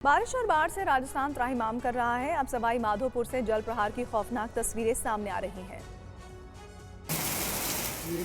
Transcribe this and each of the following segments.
बारिश और बाढ़ से राजस्थान त्राहिमाम कर रहा है। अब सवाई माधोपुर से जल प्रहार की खौफनाक तस्वीरें सामने आ रही हैं।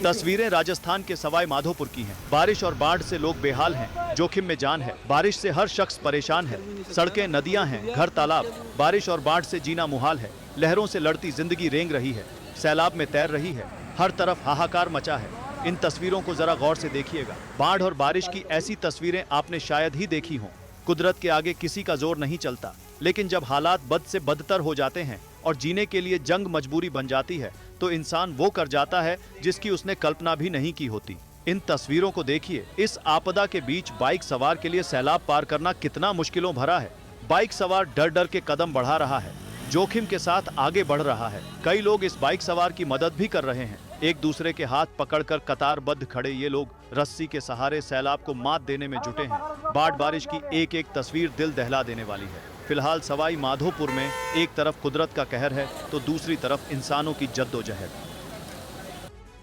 तस्वीरें राजस्थान के सवाई माधोपुर की हैं। बारिश और बाढ़ से लोग बेहाल हैं, जोखिम में जान है। बारिश से हर शख्स परेशान है। सड़कें, नदियां हैं, घर, तालाब। बारिश और बाढ़ से जीना मुहाल है। लहरों से लड़ती जिंदगी रेंग रही है, सैलाब में तैर रही है। हर तरफ हाहाकार मचा है। इन तस्वीरों को जरा गौर से देखिएगा। बाढ़ और बारिश की ऐसी तस्वीरें आपने शायद ही देखी हों। कुदरत के आगे किसी का जोर नहीं चलता, लेकिन जब हालात बद से बदतर हो जाते हैं और जीने के लिए जंग मजबूरी बन जाती है, तो इंसान वो कर जाता है जिसकी उसने कल्पना भी नहीं की होती। इन तस्वीरों को देखिए। इस आपदा के बीच बाइक सवार के लिए सैलाब पार करना कितना मुश्किलों भरा है। बाइक सवार डर डर के कदम बढ़ा रहा है, जोखिम के साथ आगे बढ़ रहा है। कई लोग इस बाइक सवार की मदद भी कर रहे हैं। एक दूसरे के हाथ पकड़कर कतारबद्ध खड़े ये लोग रस्सी के सहारे सैलाब को मात देने में जुटे हैं। बाढ़ बारिश की एक एक तस्वीर दिल दहला देने वाली है। फिलहाल सवाई माधोपुर में एक तरफ कुदरत का कहर है, तो दूसरी तरफ इंसानों की जद्दोजहद।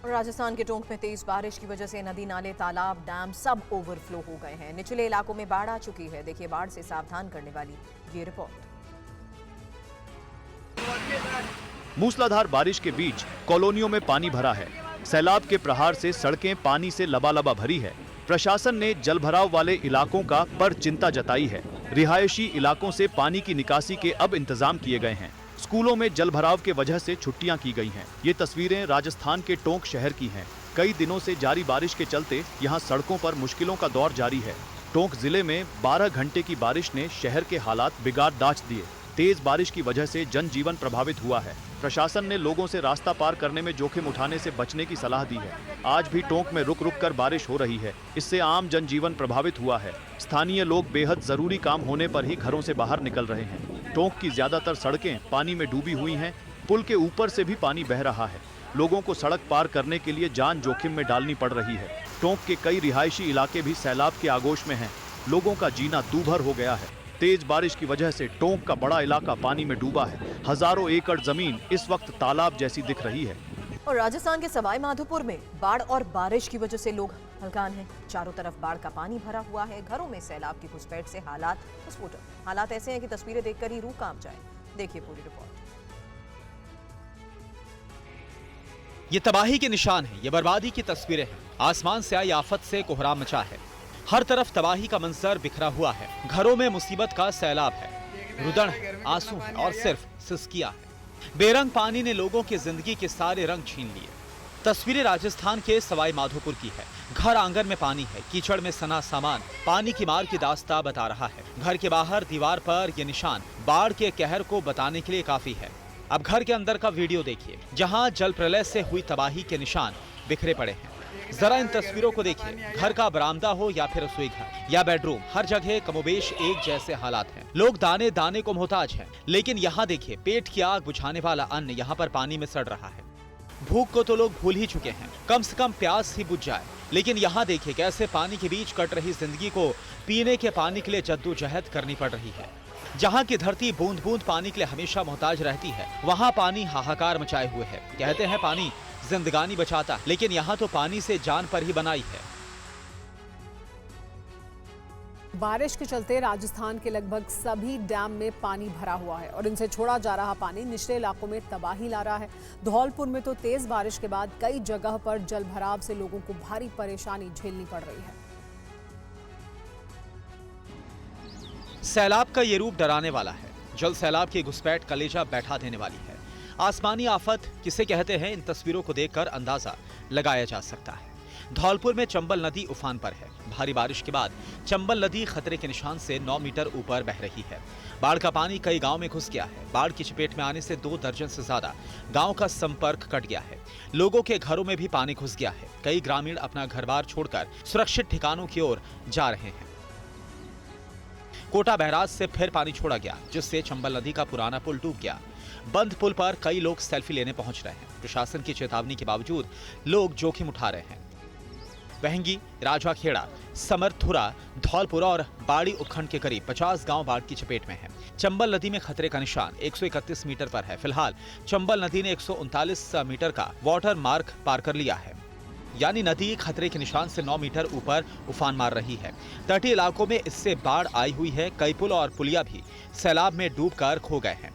राजस्थान के टोंक में तेज बारिश की वजह से नदी, नाले, तालाब, डैम सब ओवरफ्लो हो गए हैं। निचले इलाकों में बाढ़ आ चुकी है। देखिए बाढ़ से सावधान करने वाली ये रिपोर्ट। मूसलाधार बारिश के बीच कॉलोनियों में पानी भरा है। सैलाब के प्रहार से सड़कें पानी से लबालब भरी है। प्रशासन ने जलभराव वाले इलाकों का पर चिंता जताई है। रिहायशी इलाकों से पानी की निकासी के अब इंतजाम किए गए हैं। स्कूलों में जलभराव के वजह से छुट्टियां की गई हैं। ये तस्वीरें राजस्थान के टोंक शहर की हैं। कई दिनों से जारी बारिश के चलते यहाँ सड़कों पर मुश्किलों का दौर जारी है। टोंक जिले में 12 घंटे की बारिश ने शहर के हालात बिगाड़ दाच दिए। तेज बारिश की वजह से जनजीवन प्रभावित हुआ है। प्रशासन ने लोगों से रास्ता पार करने में जोखिम उठाने से बचने की सलाह दी है। आज भी टोंक में रुक रुक कर बारिश हो रही है। इससे आम जनजीवन प्रभावित हुआ है। स्थानीय लोग बेहद जरूरी काम होने पर ही घरों से बाहर निकल रहे हैं। टोंक की ज्यादातर सड़कें पानी में डूबी हुई हैं। पुल के ऊपर से भी पानी बह रहा है। लोगों को सड़क पार करने के लिए जान जोखिम में डालनी पड़ रही है। टोंक के कई रिहायशी इलाके भी सैलाब के आगोश में हैं। लोगों का जीना दूभर हो गया है। तेज बारिश की वजह से टोंक का बड़ा इलाका पानी में डूबा है। हजारों एकड़ जमीन इस वक्त तालाब जैसी दिख रही है। और राजस्थान के सवाई माधोपुर में बाढ़ और बारिश की वजह से लोग हलकान हैं। चारों तरफ बाढ़ का पानी भरा हुआ है। घरों में सैलाब की घुसपैठ से हालात विस्फोटक। हालात ऐसे हैं कि तस्वीरें देखकर ही रूह कांप जाए। देखिए पूरी रिपोर्ट। ये तबाही के निशान है, ये बर्बादी की तस्वीरें हैं। आसमान से आई आफत से कोहराम मचा है। हर तरफ तबाही का मंजर बिखरा हुआ है। घरों में मुसीबत का सैलाब है, रुदन है, आंसू है और सिर्फ सिसकियां है। बेरंग पानी ने लोगों की जिंदगी के सारे रंग छीन लिए। तस्वीरें राजस्थान के सवाई माधोपुर की है। घर आंगन में पानी है। कीचड़ में सना सामान पानी की मार की दास्ता बता रहा है। घर के बाहर दीवार पर यह निशान बाढ़ के कहर को बताने के लिए काफी है। अब घर के अंदर का वीडियो देखिए, जहां जल प्रलय से हुई तबाही के निशान बिखरे पड़े हैं। जरा इन तस्वीरों को देखिए। घर का बरामदा हो या फिर रसोई घर या बेडरूम, हर जगह कमोबेश एक जैसे हालात हैं। लोग दाने दाने को मोहताज हैं। लेकिन यहाँ देखिए, पेट की आग बुझाने वाला अन्न यहाँ पर पानी में सड़ रहा है। भूख को तो लोग भूल ही चुके हैं, कम से कम प्यास ही बुझ जाए। लेकिन यहाँ देखिए कैसे पानी के बीच कट रही जिंदगी को पीने के पानी के लिए जद्दोजहद करनी पड़ रही है। जहाँ की धरती बूंद बूंद पानी के लिए हमेशा मोहताज रहती है, वहाँ पानी हाहाकार मचाए हुए है। कहते हैं पानी जिंदगानी बचाता, लेकिन यहाँ तो पानी से जान पर ही बनाई है। बारिश के चलते राजस्थान के लगभग सभी डैम में पानी भरा हुआ है और इनसे छोड़ा जा रहा पानी निचले इलाकों में तबाही ला रहा है। धौलपुर में तो तेज बारिश के बाद कई जगह पर जल भराव से लोगों को भारी परेशानी झेलनी पड़ रही है। सैलाब का ये रूप डराने वाला है। जल सैलाब की घुसपैठ कलेजा बैठा देने वाली है। आसमानी आफत किसे कहते हैं, इन तस्वीरों को देखकर अंदाजा लगाया जा सकता है। धौलपुर में चंबल नदी उफान पर है। भारी बारिश के बाद चंबल नदी खतरे के निशान से 9 मीटर ऊपर बह रही है। बाढ़ का पानी कई गांव में घुस गया है। बाढ़ की चपेट में आने से 2 दर्जन से ज्यादा गांव का संपर्क कट गया है। लोगों के घरों में भी पानी घुस गया है। कई ग्रामीण अपना घर बार छोड़कर सुरक्षित ठिकानों की ओर जा रहे हैं। कोटा बैराज से फिर पानी छोड़ा गया, जिससे चंबल नदी का पुराना पुल डूब गया। बंद पुल पर कई लोग सेल्फी लेने पहुंच रहे हैं। प्रशासन की चेतावनी के बावजूद लोग जोखिम उठा रहे हैं। वहंगी, राजाखेड़ा, समरथुरा, धौलपुर और बाड़ी उपखंड के करीब 50 गांव बाढ़ की चपेट में हैं। चंबल नदी में खतरे का निशान 131 मीटर पर है। फिलहाल चंबल नदी ने 139 मीटर का वाटर मार्क पार कर लिया है। यानी नदी खतरे के निशान से 9 मीटर ऊपर उफान मार रही है। तटीय इलाकों में इससे बाढ़ आई हुई है। कई पुल और पुलिया भी सैलाब में डूबकर खो गए हैं।